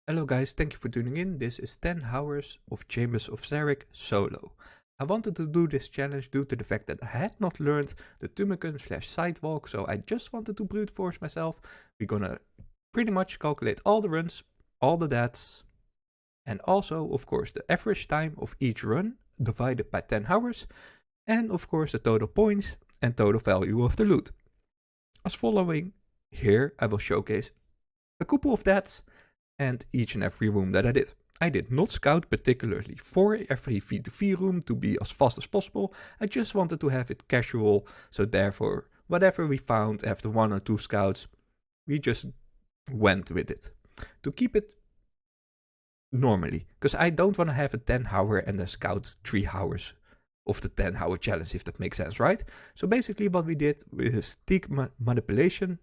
Hello guys, thank you for tuning in. This is 10 hours of Chambers of Zarek solo. I wanted to do this challenge due to the fact that I had not learned the Tumican / Sidewalk, so I just wanted to brute force myself. We're gonna pretty much calculate all the runs, all the deaths, and also, of course, the average time of each run divided by 10 hours, and of course the total points and total value of the loot. As following, here I will showcase a couple of deaths and each and every room that I did. I did not scout particularly for every V2V room to be as fast as possible. I just wanted to have it casual, so therefore whatever we found after 1 or 2 scouts, we just went with it. To keep it normally, because I don't want to have a 10 hour and then scout 3 hours of the 10 hour challenge, if that makes sense, right? So basically what we did was tick manipulation,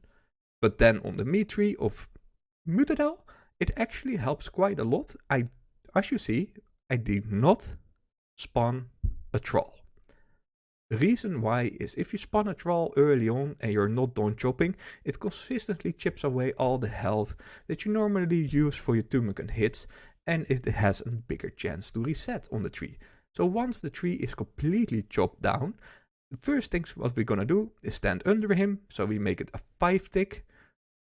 but then on the me tree of Mutadel, it actually helps quite a lot. As you see, I did not spawn a troll. The reason why is if you spawn a troll early on and you're not done chopping, it consistently chips away all the health that you normally use for your Tumican hits, and it has a bigger chance to reset on the tree. So once the tree is completely chopped down, the first things what we're gonna do is stand under him, so we make it a 5 tick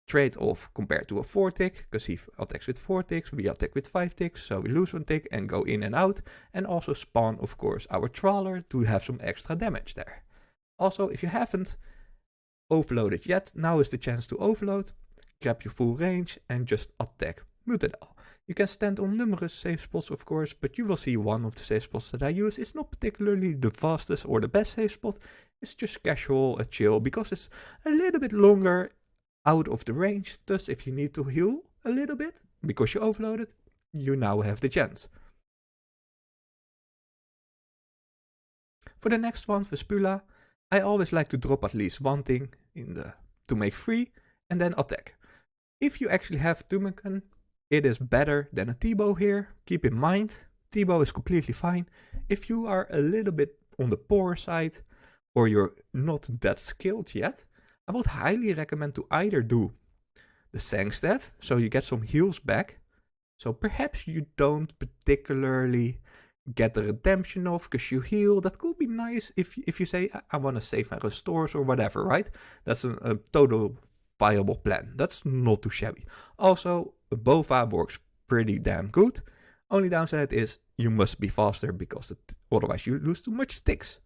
trade-off compared to a 4 tick, because he attacks with 4 ticks, we attack with 5 ticks, so we lose 1 tick and go in and out, and also spawn, of course, our trawler to have some extra damage there. Also, if you haven't overloaded yet, now is the chance to overload, grab your full range, and just attack Mutadel. You can stand on numerous safe spots, of course, but you will see one of the safe spots that I use is not particularly the fastest or the best safe spot. It's just casual and chill, because it's a little bit longer out of the range, thus if you need to heal a little bit because you overloaded, you now have the chance. For the next one, for Spula, I always like to drop at least one thing to make 3 and then attack. If you actually have Tumican, it is better than a T-bow here. Keep in mind, T-bow is completely fine. If you are a little bit on the poor side or you're not that skilled yet, I would highly recommend to either do the Sangstead, so you get some heals back. So perhaps you don't particularly get the redemption off because you heal. That could be nice if you say, I want to save my restores or whatever, right? That's a total viable plan. That's not too shabby. Also, Bova works pretty damn good. Only downside is you must be faster because otherwise you lose too much sticks.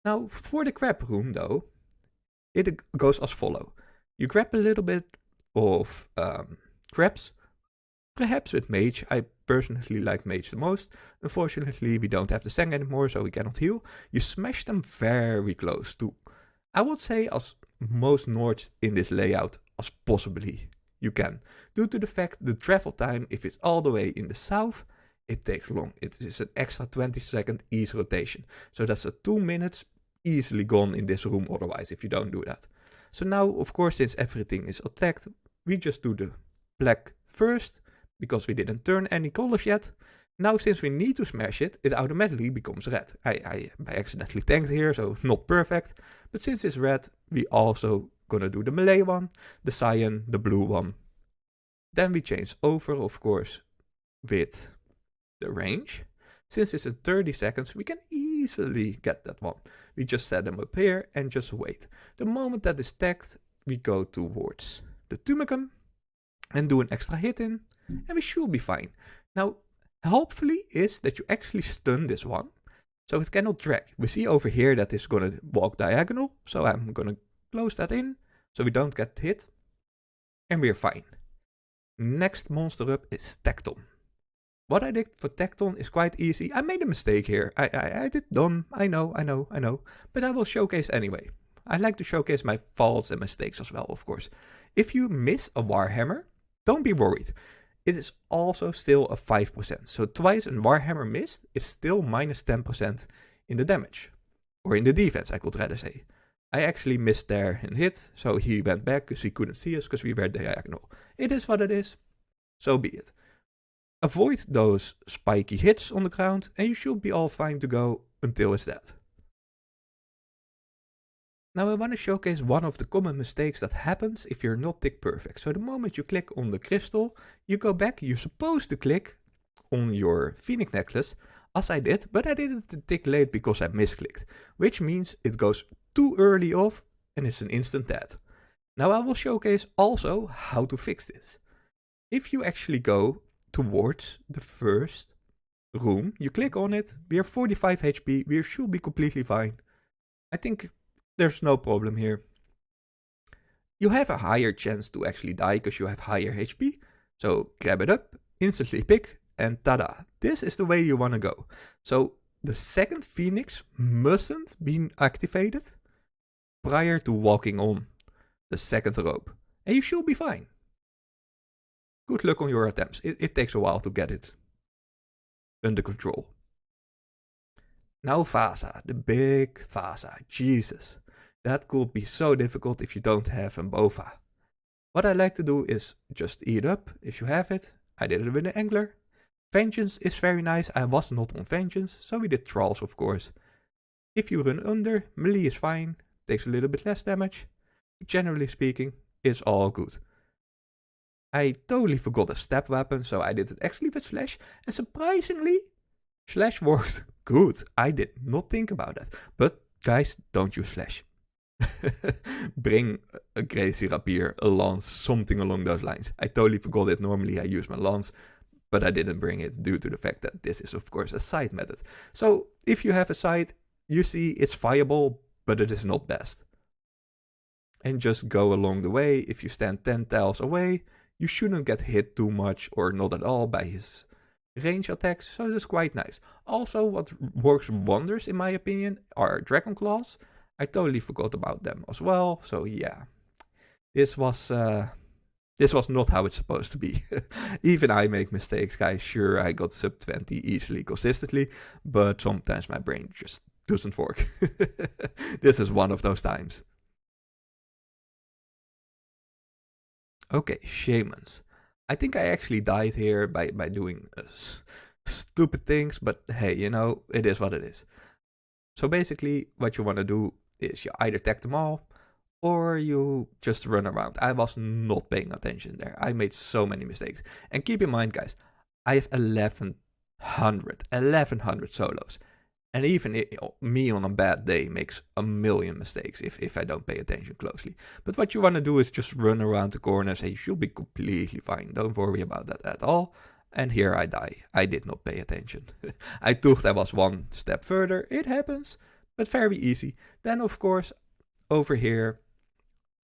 Now, for the crab room though, it goes as follow. You grab a little bit of crabs, perhaps with mage. I personally like mage the most. Unfortunately, we don't have the sang anymore, so we cannot heal. You smash them very close to, I would say, as most north in this layout as possibly you can. Due to the fact the travel time, if it's all the way in the south, it takes long. It is an extra 20-second ease rotation. So that's a 2 minutes easily gone in this room otherwise if you don't do that. So now, of course, since everything is attacked, we just do the black first because we didn't turn any colors yet. Now, since we need to smash it, it automatically becomes red. I accidentally tanked here, so not perfect. But since it's red, we also gonna do the melee one, the cyan, the blue one. Then we change over, of course, with the range. Since it's in 30 seconds, we can easily get that one. We just set them up here and just wait. The moment that is tagged, we go towards the Tumican and do an extra hit in, and we should be fine. Now, hopefully is that you actually stun this one, so it cannot drag. We see over here that it's gonna walk diagonal, so I'm gonna close that in, so we don't get hit, and we're fine. Next monster up is Tecton. What I did for Tecton is quite easy. I made a mistake here. I did dumb. I know. But I will showcase anyway. I like to showcase my faults and mistakes as well, of course. If you miss a Warhammer, don't be worried. It is also still a 5%. So twice a Warhammer missed is still minus 10% in the damage. Or in the defense, I could rather say. I actually missed there and hit, so he went back because he couldn't see us because we were diagonal. It is what it is. So be it. Avoid those spiky hits on the ground and you should be all fine to go until it's dead. Now I want to showcase one of the common mistakes that happens if you're not tick perfect. So the moment you click on the crystal, you go back, you're supposed to click on your phoenix necklace, as I did, but I did it a tick late because I misclicked, which means it goes too early off and it's an instant dead. Now I will showcase also how to fix this. If you actually go towards the first room, you click on it, we are 45 HP, we should be completely fine. I think there's no problem here. You have a higher chance to actually die because you have higher HP, so grab it up, instantly pick, and tada, this is the way you want to go. So the second phoenix mustn't be activated prior to walking on the second rope, and you should be fine. Good luck on your attempts. It takes a while to get it under control. Now Vasa, the big Vasa. Jesus, that could be so difficult if you don't have a Bova. What I like to do is just eat up if you have it. I did it with the Angler. Vengeance is very nice. I was not on Vengeance, so we did Trolls, of course. If you run under, melee is fine. Takes a little bit less damage. Generally speaking, it's all good. I totally forgot a step weapon, so I did it actually with Slash. And surprisingly, Slash worked good. I did not think about that. But guys, don't use Slash. Bring a crazy rapier, a lance, something along those lines. I totally forgot it. Normally I use my lance, but I didn't bring it due to the fact that this is of course a side method. So if you have a side, you see it's viable, but it is not best. And just go along the way. If you stand 10 tiles away, you shouldn't get hit too much or not at all by his range attacks, so that's quite nice. Also, what works wonders in my opinion are Dragon Claws. I totally forgot about them as well, so yeah. This was not how it's supposed to be. Even I make mistakes, guys. Sure, I got sub 20 easily, consistently, but sometimes my brain just doesn't work. This is one of those times. Okay, Shamans. I think I actually died here by doing stupid things, but hey, you know, it is what it is. So basically, what you want to do is you either tag them all, or you just run around. I was not paying attention there. I made so many mistakes. And keep in mind, guys, I have 1100 solos. And even me on a bad day makes a million mistakes if I don't pay attention closely. But what you want to do is just run around the corners and you should be completely fine. Don't worry about that at all. And here I die. I did not pay attention. I thought I was one step further. It happens, but very easy. Then of course, over here,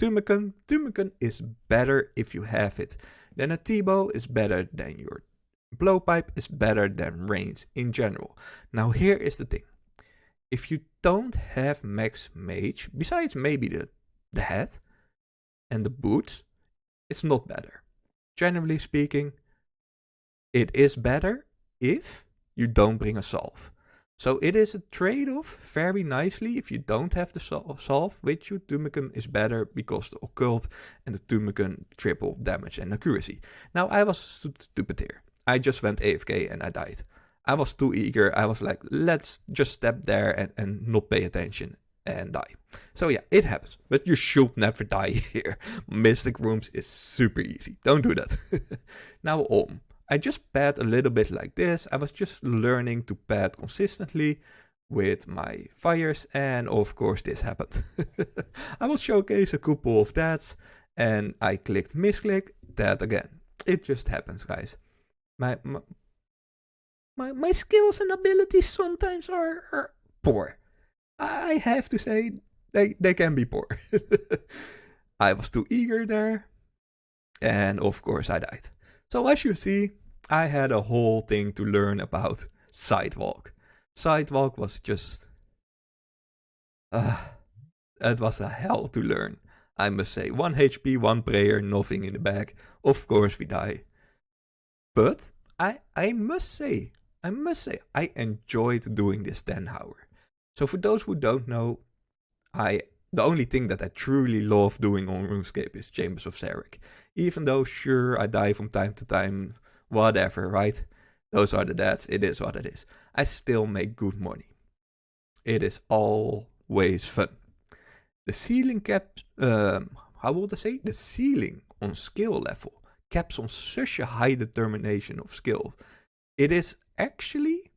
Tumican. Tumican is better if you have it. Then a T-bow is better than your blowpipe is better than range in general. Now here is the thing. If you don't have max mage, besides maybe the hat and the boots, it's not better. Generally speaking, it is better if you don't bring a salve. So it is a trade-off very nicely. If you don't have the salve with you, Tumican is better because the occult and the Tumican triple damage and accuracy. Now I was stupid here. I just went AFK and I died. I was too eager. I was like, let's just step there and not pay attention and die. So yeah, it happens. But you should never die here. Mystic Rooms is super easy. Don't do that. Now I just pad a little bit like this. I was just learning to pad consistently with my fires. And of course this happened. I will showcase a couple of that. And I clicked misclick. That again. It just happens, guys. My skills and abilities sometimes are poor. I have to say, they can be poor. I was too eager there. And of course I died. So as you see, I had a whole thing to learn about Sidewalk. Sidewalk was just... it was a hell to learn, I must say. 1 HP, 1 prayer, nothing in the bag. Of course we die. But I must say, I enjoyed doing this 10 hour. So for those who don't know, the only thing that I truly love doing on RuneScape is Chambers of Zarek. Even though, sure, I die from time to time, whatever, right? Those are the deaths, it is what it is. I still make good money. It is always fun. The ceiling caps, how would I say? The ceiling on skill level caps on such a high determination of skill. It is actually,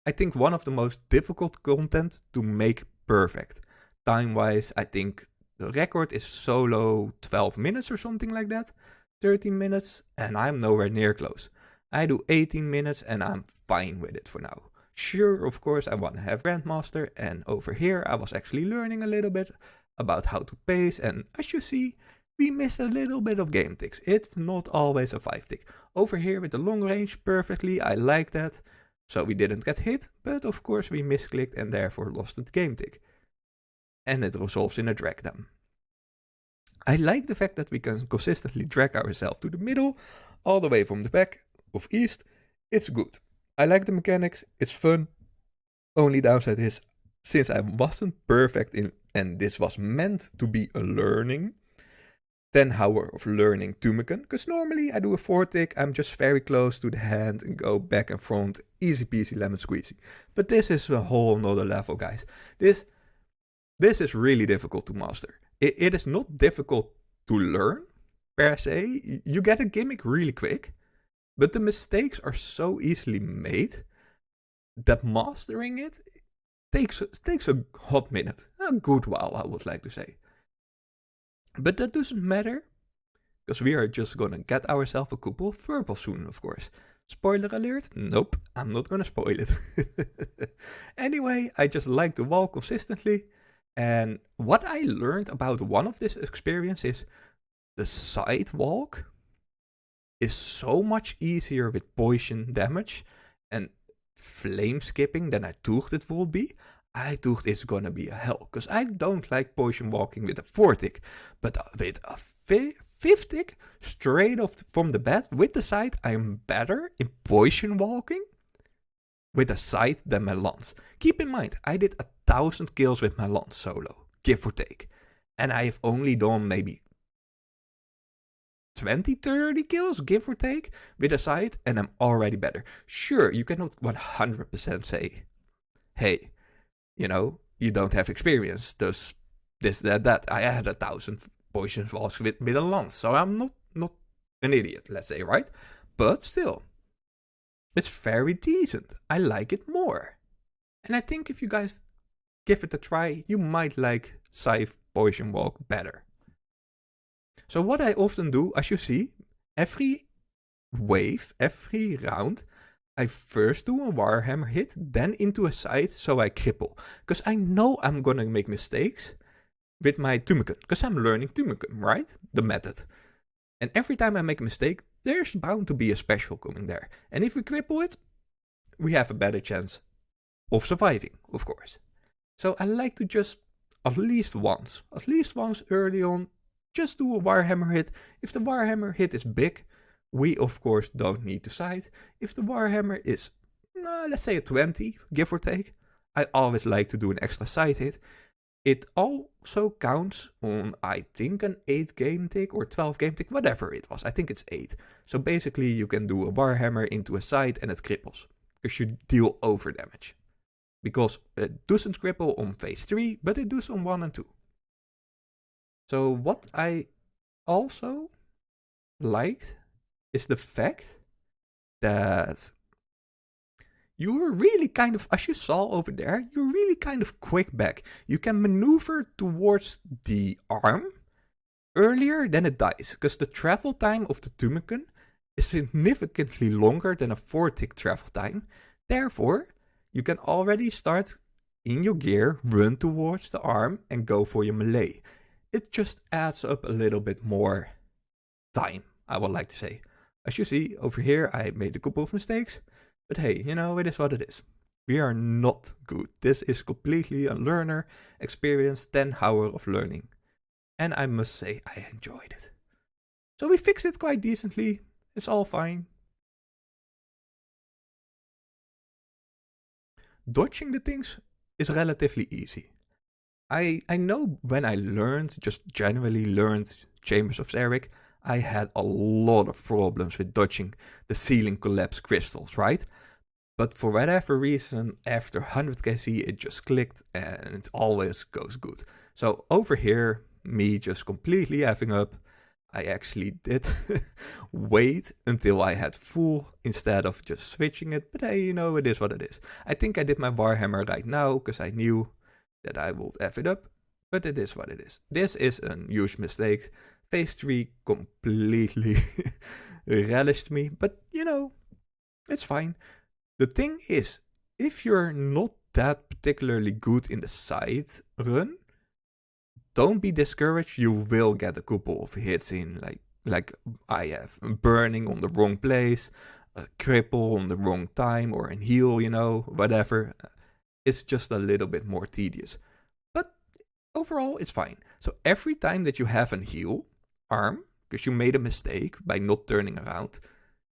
I think, one of the most difficult content to make perfect. Time-wise, I think the record is solo 12 minutes or something like that. 13 minutes, and I'm nowhere near close. I do 18 minutes and I'm fine with it for now. Sure, of course, I want to have Grandmaster, and over here I was actually learning a little bit about how to pace, and as you see, we missed a little bit of game ticks. It's not always a 5 tick. Over here with the long range, perfectly, I like that. So we didn't get hit, but of course we misclicked and therefore lost the game tick. And it resolves in a drag down. I like the fact that we can consistently drag ourselves to the middle, all the way from the back of east. It's good. I like the mechanics, it's fun. Only downside is, since I wasn't perfect in, and this was meant to be a learning, 10 hour of learning Tumican, because normally I do a 4 tick, I'm just very close to the hand and go back and front, easy peasy lemon squeezy. But this is a whole nother level, guys. This is really difficult to master. It is not difficult to learn, per se. You get a gimmick really quick, but the mistakes are so easily made that mastering it takes a hot minute. A good while, I would like to say. But that doesn't matter, because we are just gonna get ourselves a couple of purple soon, of course. Spoiler alert? Nope, I'm not gonna spoil it. Anyway, I just like to walk consistently. And what I learned about one of this experience is the side walk is so much easier with poison damage and flame skipping than I thought it would be. I thought it's gonna be a hell, because I don't like poison walking with a 4 tick, but with a 5 tick, straight off from the bat, with the side, I'm better in poison walking with a side than my lance. Keep in mind, I did 1,000 kills with my lance solo, give or take, and I have only done maybe 20-30 kills, give or take, with a side, and I'm already better. Sure, you cannot 100% say, hey, you know, you don't have experience, thus this, that. I had 1,000 poison walks with a lance, so I'm not an idiot, let's say, right? But still, it's very decent. I like it more. And I think if you guys give it a try, you might like Scythe Poison Walk better. So what I often do, as you see, every wave, every round, I first do a Warhammer hit, then into a side, so I cripple. Because I know I'm gonna make mistakes with my Tumican, because I'm learning Tumican, right? The method. And every time I make a mistake, there's bound to be a special coming there. And if we cripple it, we have a better chance of surviving, of course. So I like to just, at least once early on, just do a Warhammer hit. If the Warhammer hit is big, we of course don't need to side. If the Warhammer is, let's say a 20, give or take, I always like to do an extra side hit. It also counts on, I think, an 8 game tick or 12 game tick, whatever it was. I think it's 8. So basically you can do a Warhammer into a side and it cripples, because you deal over damage. Because it doesn't cripple on phase 3, but it does on 1 and 2. So what I also liked is the fact that you're really kind of, as you saw over there, you're really kind of quick back. You can maneuver towards the arm earlier than it dies, because the travel time of the Tumican is significantly longer than a 4 tick travel time. Therefore, you can already start in your gear, run towards the arm and go for your melee. It just adds up a little bit more time, I would like to say. As you see over here, I made a couple of mistakes, but hey, you know, it is what it is. We are not good. This is completely a learner experience, 10 hours of learning. And I must say, I enjoyed it. So we fixed it quite decently. It's all fine. Dodging the things is relatively easy. I know when I learned, just generally learned Chambers of Xeric, I had a lot of problems with dodging the ceiling collapse crystals, right? But for whatever reason, after 100 KC, it just clicked and it always goes good. So over here, me just completely effing up. I actually did wait until I had full instead of just switching it. But hey, you know, it is what it is. I think I did my Warhammer right now because I knew that I would F it up. But it is what it is. This is a huge mistake. Phase 3 completely relished me. But, you know, it's fine. The thing is, if you're not that particularly good in the side run, don't be discouraged. You will get a couple of hits in, like I have. Burning on the wrong place, a cripple on the wrong time, or a heal, you know, whatever. It's just a little bit more tedious. But overall, it's fine. So every time that you have a heal arm, because you made a mistake by not turning around,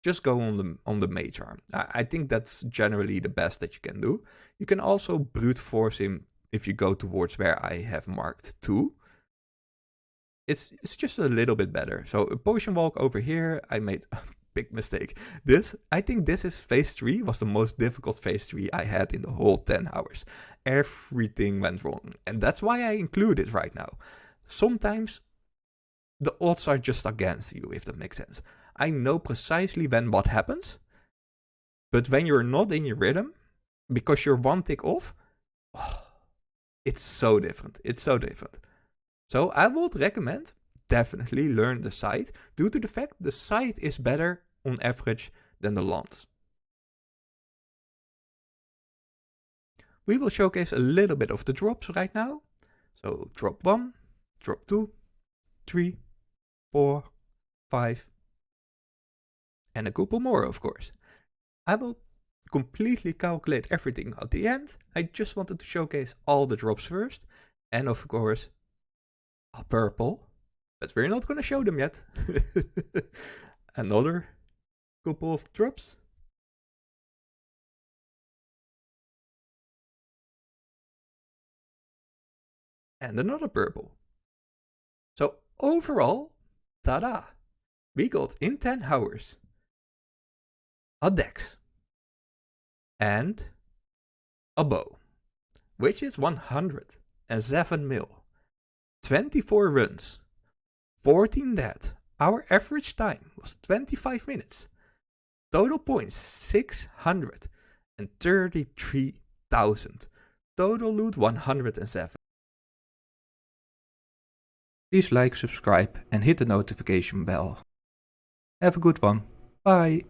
just go on the mage arm. I think that's generally the best that you can do. You can also brute force him if you go towards where I have marked 2. It's just a little bit better. So a potion walk over here, I made a big mistake. I think this is phase 3, was the most difficult phase 3 I had in the whole 10 hours. Everything went wrong. And that's why I include it right now. Sometimes the odds are just against you, if that makes sense. I know precisely when what happens, but when you're not in your rhythm, because you're one tick off, it's so different. It's so different. So I would recommend definitely learn the side, due to the fact the side is better on average than the lance. We will showcase a little bit of the drops right now. So drop 1, drop 2, 3, 4, 5, and a couple more, of course. I will completely calculate everything at the end. I just wanted to showcase all the drops first. And of course, a purple. But we're not going to show them yet. Another couple of drops. And another purple. So overall, tada! We got in 10 hours a dex and a bow, which is 107 mil. 24 runs, 14 dead. Our average time was 25 minutes. Total points 633,000. Total loot 107. Please like, subscribe and hit the notification bell. Have a good one. Bye.